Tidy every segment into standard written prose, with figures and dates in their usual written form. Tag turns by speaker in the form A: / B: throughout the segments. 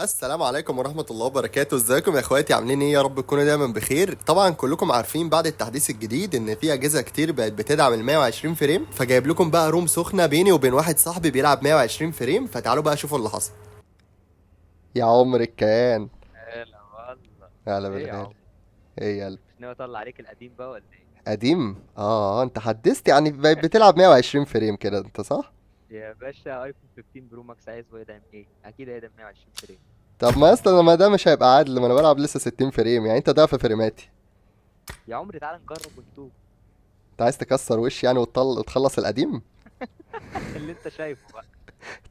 A: السلام عليكم ورحمة الله وبركاته، ازيكم يا اخواتي؟ عاملين ايه؟ يا رب تكونوا دايما بخير. طبعا كلكم عارفين بعد التحديث الجديد ان في اجهزة كتير بقت بتدعم ال 120 فريم، فجايب لكم بقى روم سخنة بيني وبين واحد صاحبي بيلعب 120 فريم، فتعالوا بقى شوفوا اللي حصل. يا عمر الكيان.
B: هلا والله.
A: هلا
B: ايه يا
A: بالغالي.
B: عم؟
A: ايه يا قلبي؟
B: مش ناوي اطلع عليك القديم بقى ولا ايه؟
A: قديم؟ انت حدثت يعني بقيت بتلعب 120 فريم كده، انت صح؟
B: يا باشا ايفون 15 برو ماكس عايز يدعم ايه؟ اكيد هيدعم 120 فريم.
A: طب ما اصلا ما ده مش هيبقى عادل، ما انا بلعب لسه 60 فريم، يعني انت ضعف فريماتي.
B: يا عمري تعالى نجرب ونشوف.
A: انت عايز تكسر وش يعني وتخلص القديم؟
B: اللي انت شايفه بقى.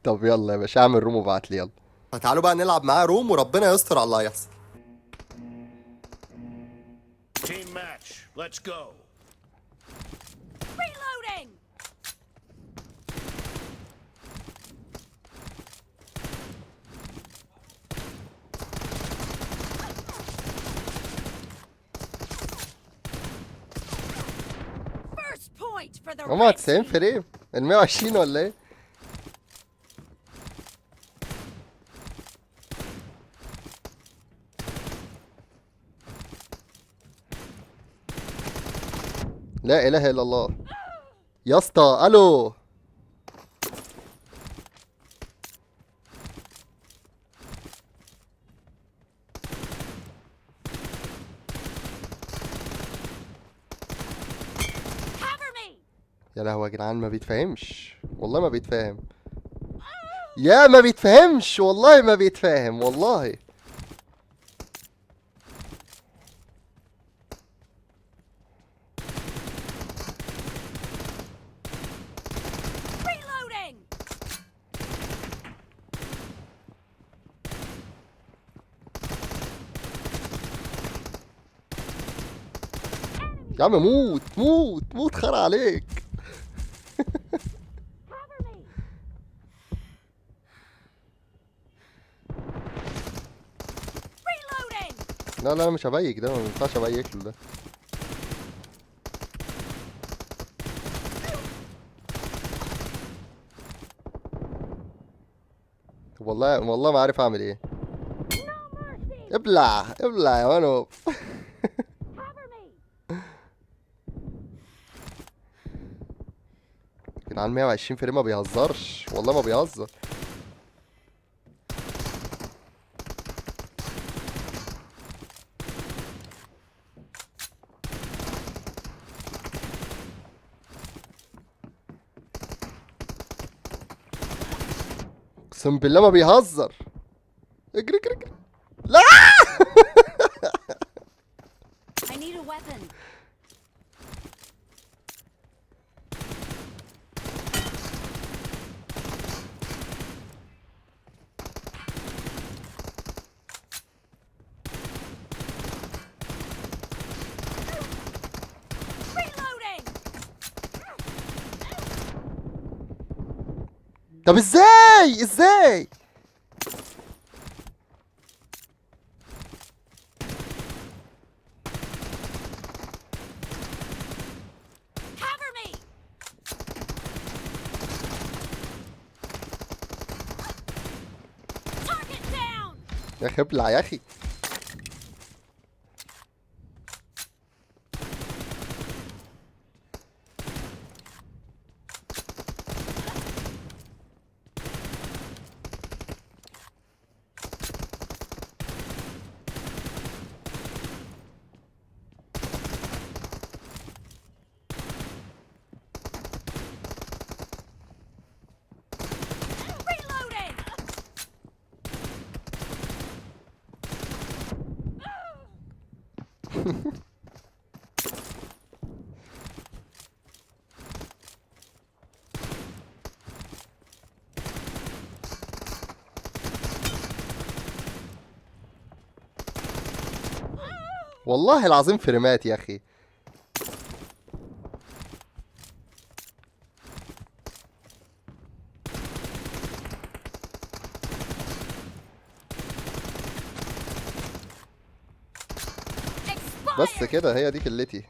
A: طب يلا يا باشا اعمل روم وابعت لي، يلا. فتعالوا بقى نلعب معاه روم وربنا يستر على اللي هيحصل.
C: Team match. Let's go.
D: Reloading! First point for the
A: هما
D: red
A: 90
D: team!
A: فريم؟ ال 120 ولا ايه؟ لا اله الا الله. يا اسطى الو.
D: Cover me!
A: يا لهوي يا جدعان، ما بيتفهمش والله، ما بيتفهم. يا ما بيتفهمش والله، ما بيتفهم والله.
D: Reloading!
A: يا عم موت موت موت، خرا عليك.
D: Cover me! Reloading!
A: لا لا انا مش هبيك ده، ما ينفعش ابيك له ده. طب والله والله ما عارف اعمل ايه.
D: No mercy!
A: ابلع ابلع يا مانو.
D: Cover me!
A: يا جدعان 120 فريم ما بيهزرش والله، ما بيهزر. اقسم بالله ما بيهزر. اجري اجري اجري. لا.
D: I need a weapon. Reloading!
A: طب ازاي ازاي؟
D: Cover me! Target down!
A: يا اخي ابلع يا اخي.
D: Reloading!
A: والله العظيم فريمات يا اخي. بس
D: Expired!
A: كده، هي دي كلتي.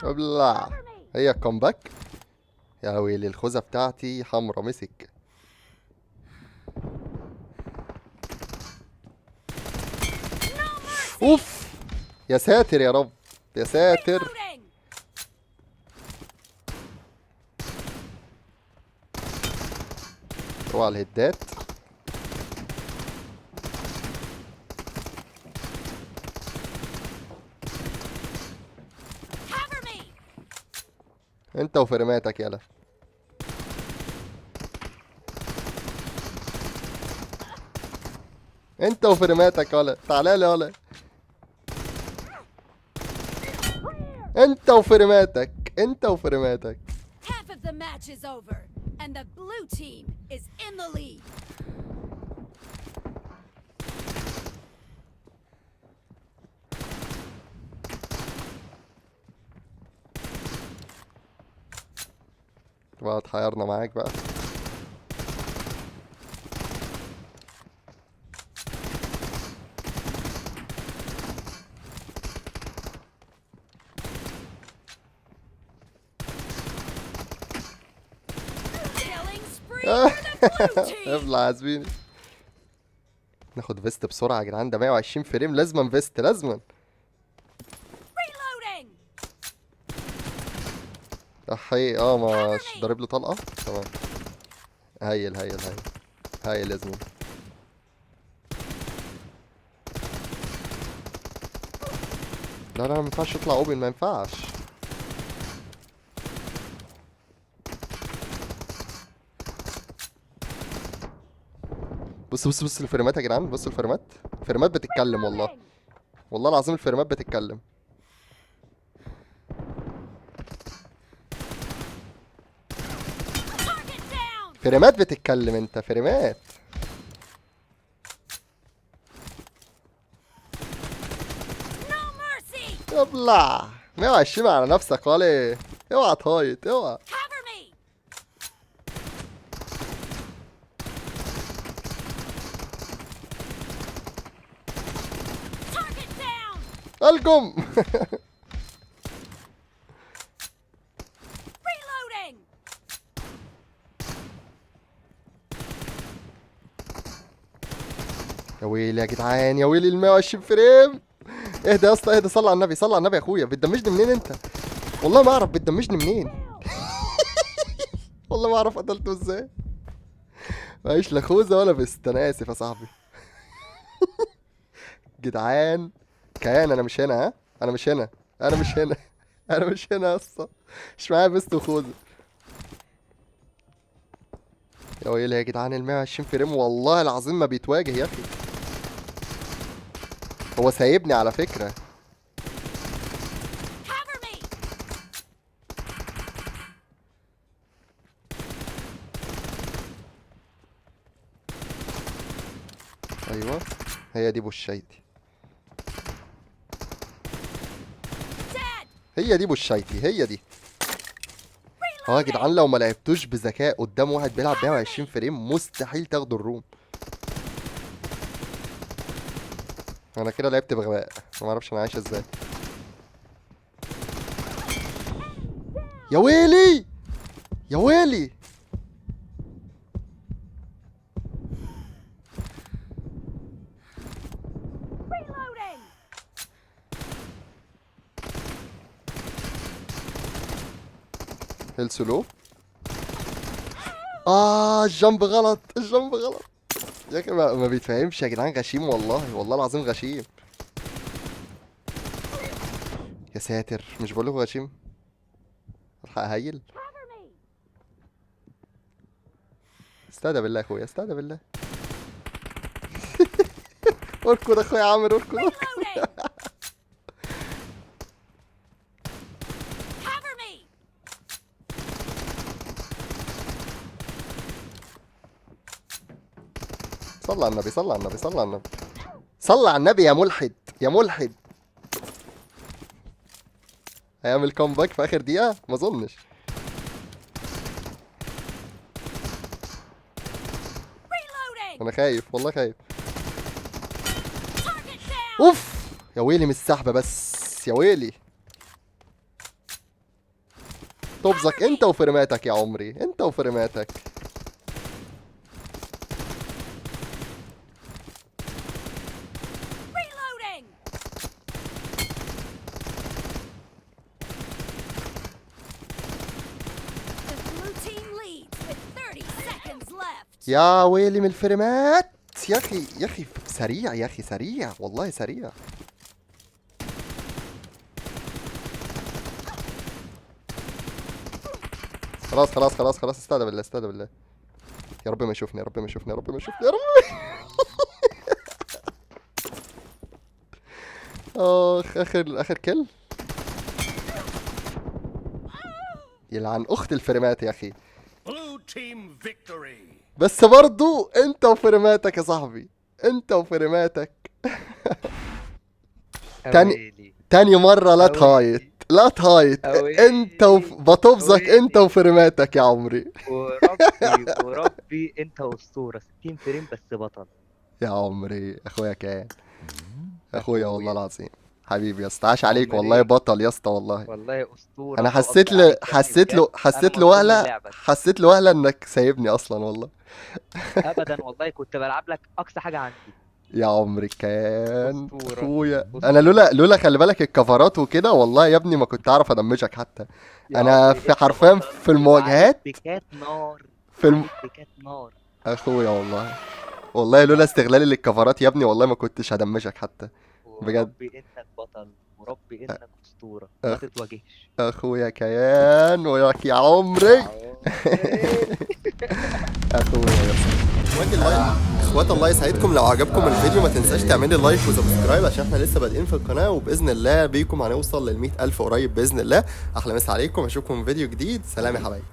A: ابلع.
D: Cover me.
A: هي الكومباك. يا ويلي الخوذة بتاعتي حمرا مسك.
D: No mercy.
A: اوف. يا ساتر يا رب. يا ساتر.
D: Reloading.
A: اوعى الهدات.
D: Cover me.
A: انت وفرماتك يلا. انت وفرماتك يلا. تعالى لي يلا. انت وفرماتك. انت وفرماتك.
D: Half of the match is over, and the blue team is in the lead.
A: بقى اتحيرنا معاك بقى.
D: Killing spree for the blue team.
A: ابلع يا زميلي. ناخد فيست بسرعة يا جدعان، ده 120 فريم، لازما فيست لازما.
D: Reloading.
A: احي مش ضارب له طلقة. تمام. هايل هايل هايل. هايل يا زميلي. لا لا ما ينفعش يطلع اوبن، ما ينفعش. بص الفريمات يا جدعان، بص الفريمات. الفريمات بتتكلم والله. والله العظيم الفريمات بتتكلم.
D: Target down.
A: فريمات بتتكلم انت، فريمات.
D: No mercy.
A: ابلع. 120 على نفسك ولا. اوعى تهايط اوعى.
D: Cover me. Target down.
A: الجم.
D: Reloading.
A: يا ويلي يا جدعان، يا ويلي ال 120 فريم. اهدى يا اسطى اهدى، صلي على النبي، صلي على النبي يا اخويا. بتدمجني منين انت؟ والله ما اعرف بتدمجني منين. والله ما اعرف قتلته ازاي. معيش لا خوذه ولا فيست، انا اسف يا صاحبي. جدعان كيان، انا مش هنا. ها انا مش هنا. انا مش هنا. انا مش هنا يا اسطى. مش معايا فيست وخوذه. يا ويلي يا جدعان، ال 120 فريم والله العظيم ما بيتواجه يا اخي. هو سايبني على فكره.
D: Cover me.
A: ايوه هي دي بوشايتي.
D: Dead.
A: هي دي بوشايتي، هي دي. اه يا جدعان، لو ما لعبتوش بذكاء قدام واحد بيلعب 120 فريم مستحيل تاخدوا الروم. انا كده لعبت بغباء، ما اعرفش انا عايش ازاي. يا ويلي يا ويلي.
D: Reloading.
A: السلو. الجنب غلط، الجنب غلط. يا اخي ما بيتفهمش يا جدعان، غشيم والله، والله العظيم غشيم. يا ساتر، مش بقول لكم غشيم. الحق هايل.
D: Cover me.
A: استهدى بالله يا اخويا، استهدى بالله. اركض اخويا عامر، اركض.
D: Reloading. Cover me.
A: صلى على النبي، صلى على النبي، صلى على النبي. صلى على النبي يا ملحد، يا ملحد. هيعمل كومباك في اخر دقيقة؟ ما اظنش.
D: Reloading.
A: انا خايف والله خايف.
D: Target down.
A: اوف. يا ويلي من السحبة بس، يا ويلي. طبزك انت وفريماتك يا عمري، انت وفريماتك.
D: Reloading. The blue team leads with 30 seconds left.
A: يا ويلي من الفريمات يا اخي، يا اخي سريع، يا اخي سريع والله سريع. خلاص خلاص خلاص خلاص، استهدى بالله استهدى بالله. يا رب ما يشوفني، يا رب ما يشوفني، يا رب ما يشوفني، يا رب. اخ، اخر كل. يلعن اخت الفريمات يا اخي.
C: Blue team victory.
A: بس برضو انت وفريماتك يا صاحبي، انت وفريماتك. تاني تاني مرة لا تهايط، لا تهايط. انت بطبزك انت وفريماتك يا عمري.
B: وربي انت اسطوره. 60 فريم بس بطل
A: يا عمري اخويا كان، اخويا والله العظيم حبيبي يا اسطى، عاش عليك والله، بطل يا اسطى والله.
B: والله اسطوره.
A: انا
B: الله
A: حسيت
B: أكبر عليك يا
A: حسيت
B: ابني
A: له
B: بجد. أنا
A: وهله،
B: مظلوم لعبك.
A: حسيت له وهله انك سايبني اصلا والله.
B: ابدا والله كنت بلعب لك اقصى حاجه عندي.
A: يا عمري كان
B: أسطورة.
A: اخويا.
B: أسطورة.
A: انا لولا خلي بالك الكفرات وكده والله يا ابني ما كنت اعرف ادمجك حتى.
B: يا
A: انا
B: عمري
A: في
B: انت
A: حرفيا
B: بطل.
A: في المواجهات
B: بكات نار.
A: في
B: بكات نار.
A: اخويا والله، والله لولا استغلالي للكفرات يا ابني والله ما كنتش هدمجك حتى. بجد.
B: وربي انك بطل، وربي انك اسطوره ما تتواجهش.
A: اخويا كيان وياك يا عمري. اخويا يا اخوات الله يسعدكم. لو عجبكم الفيديو ما تنساش تعملي لايك وسبسكرايب عشان احنا لسه بادئين في القناه، وباذن الله بيكم هنوصل لل 100,000 قريب باذن الله. احلى مسا عليكم، اشوفكم في فيديو جديد. سلام يا حبايبي.